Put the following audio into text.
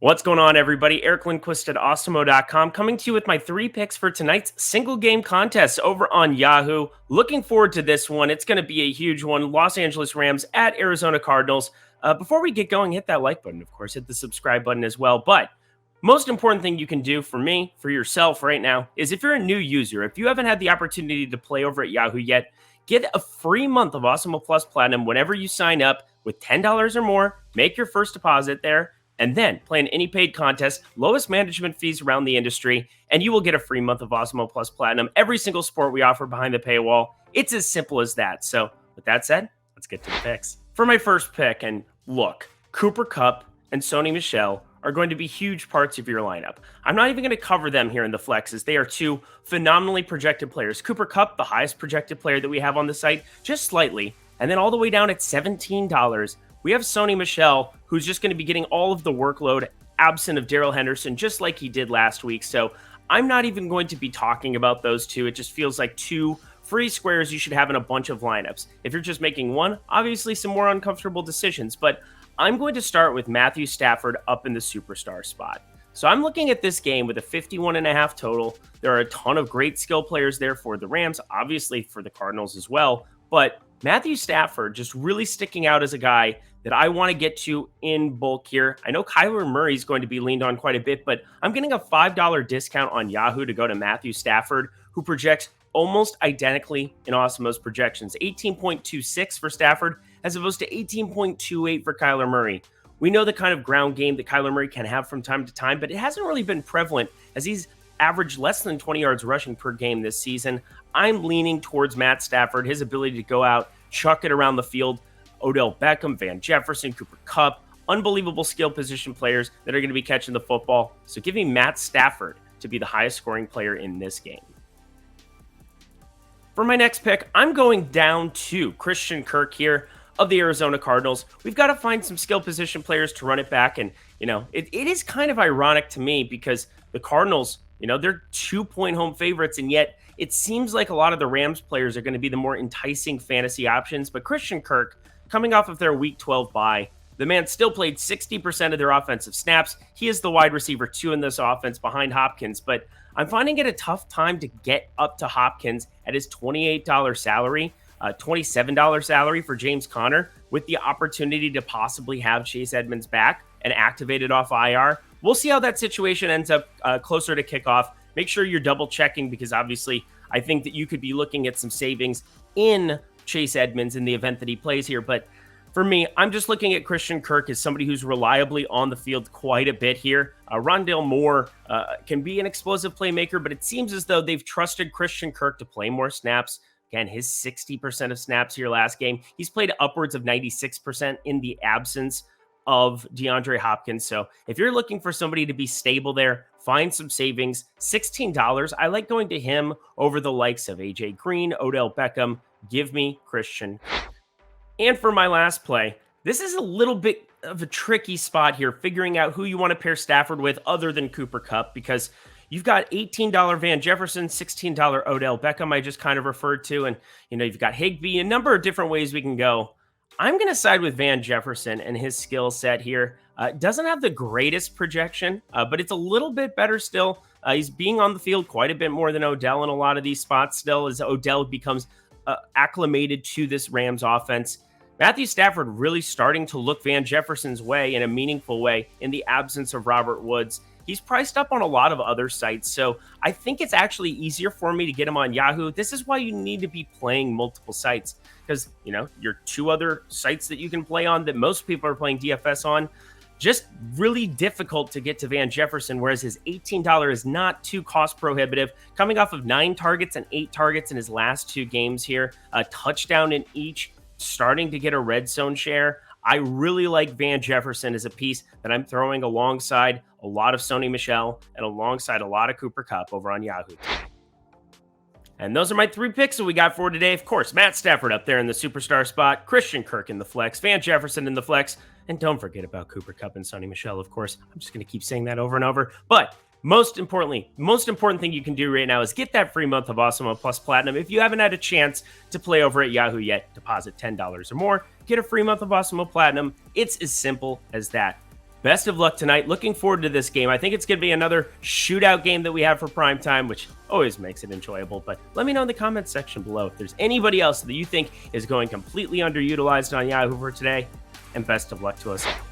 What's going on, everybody? Eric Lindquist at Awesemo.com coming to you with my 3 picks for tonight's single game contest over on Yahoo. Looking forward to this one. It's going to be a huge one. Los Angeles Rams at Arizona Cardinals. Before we get going, hit that like button. Of course, hit the subscribe button as well. But most important thing you can do for me, for yourself right now, is if you're a new user, if you haven't had the opportunity to play over at Yahoo yet, get a free month of Awesemo Plus Platinum whenever you sign up with $10 or more. Make your first deposit there. And then play in any paid contest, lowest management fees around the industry, and you will get a free month of Awesemo Plus Platinum. Every single sport we offer behind the paywall. It's as simple as that. So with that said, let's get to the picks. For my first pick, and look, Cooper Kupp and Sony Michel are going to be huge parts of your lineup. I'm not even going to cover them here in the flexes. They are two phenomenally projected players. Cooper Kupp, the highest projected player that we have on the site, just slightly. And then all the way down at $17, we have Sony Michel, who's just going to be getting all of the workload absent of Darrell Henderson, just like he did last week. So I'm not even going to be talking about those two. It just feels like two free squares you should have in a bunch of lineups. If you're just making one, obviously some more uncomfortable decisions. But I'm going to start with Matthew Stafford up in the superstar spot. So I'm looking at this game with a 51.5 total. There are a ton of great skill players there for the Rams, obviously for the Cardinals as well. But Matthew Stafford just really sticking out as a guy that I want to get to in bulk here. I know Kyler Murray is going to be leaned on quite a bit, but I'm getting a $5 discount on Yahoo to go to Matthew Stafford, who projects almost identically in Awesemo's projections. 18.26 for Stafford as opposed to 18.28 for Kyler Murray. We know the kind of ground game that Kyler Murray can have from time to time, but it hasn't really been prevalent as he's averaged less than 20 yards rushing per game this season. I'm leaning towards Matt Stafford, his ability to go out, chuck it around the field. Odell Beckham, Van Jefferson, Cooper Kupp, unbelievable skill position players that are going to be catching the football. So give me Matt Stafford to be the highest scoring player in this game. For my next pick, I'm going down to Christian Kirk here of the Arizona Cardinals. We've got to find some skill position players to run it back. And, it is kind of ironic to me because the Cardinals, they're 2-point home favorites, and yet it seems like a lot of the Rams players are going to be the more enticing fantasy options. But Christian Kirk, coming off of their Week 12 bye, the man still played 60% of their offensive snaps. He is the wide receiver 2 in this offense behind Hopkins, but I'm finding it a tough time to get up to Hopkins at his $28 salary, $27 salary for James Conner, with the opportunity to possibly have Chase Edmonds back and activated off IR. We'll see how that situation ends up closer to kickoff. Make sure you're double checking because obviously I think that you could be looking at some savings in Chase Edmonds in the event that he plays here. But for me, I'm just looking at Christian Kirk as somebody who's reliably on the field quite a bit here. Rondale Moore can be an explosive playmaker, but it seems as though they've trusted Christian Kirk to play more snaps. Again, his 60% of snaps here last game. He's played upwards of 96% in the absence of DeAndre Hopkins. So if you're looking for somebody to be stable there, find some savings. $16. I like going to him over the likes of AJ Green, Odell Beckham. Give me Christian. And for my last play, this is a little bit of a tricky spot here, figuring out who you want to pair Stafford with other than Cooper Kupp, because you've got $18 Van Jefferson, $16 Odell Beckham I just kind of referred to, and you've got Higbee, a number of different ways we can go. I'm going to side with Van Jefferson and his skill set here. Doesn't have the greatest projection, but it's a little bit better still. He's being on the field quite a bit more than Odell in a lot of these spots still, as Odell becomes acclimated to this Rams offense. Matthew Stafford really starting to look Van Jefferson's way in a meaningful way in the absence of Robert Woods. He's priced up on a lot of other sites, so I think it's actually easier for me to get him on Yahoo. This is why you need to be playing multiple sites, because, your 2 other sites that you can play on that most people are playing DFS on, just really difficult to get to Van Jefferson, whereas his $18 is not too cost prohibitive, coming off of 9 targets and 8 targets in his last 2 games here, a touchdown in each, starting to get a red zone share. I really like Van Jefferson as a piece that I'm throwing alongside a lot of Sony Michel and alongside a lot of Cooper Kupp over on Yahoo. And those are my 3 picks that we got for today. Of course, Matt Stafford up there in the superstar spot, Christian Kirk in the flex, Van Jefferson in the flex, and don't forget about Cooper Kupp and Sony Michel, of course. I'm just going to keep saying that over and over. But most important thing you can do right now is get that free month of Awesemo Plus Platinum. If you haven't had a chance to play over at Yahoo yet, deposit $10 or more, get a free month of Awesemo Platinum. It's as simple as that. Best of luck tonight. Looking forward to this game. I think it's going to be another shootout game that we have for prime time, which always makes it enjoyable. But let me know in the comments section below if there's anybody else that you think is going completely underutilized on Yahoo for today. And best of luck to us all.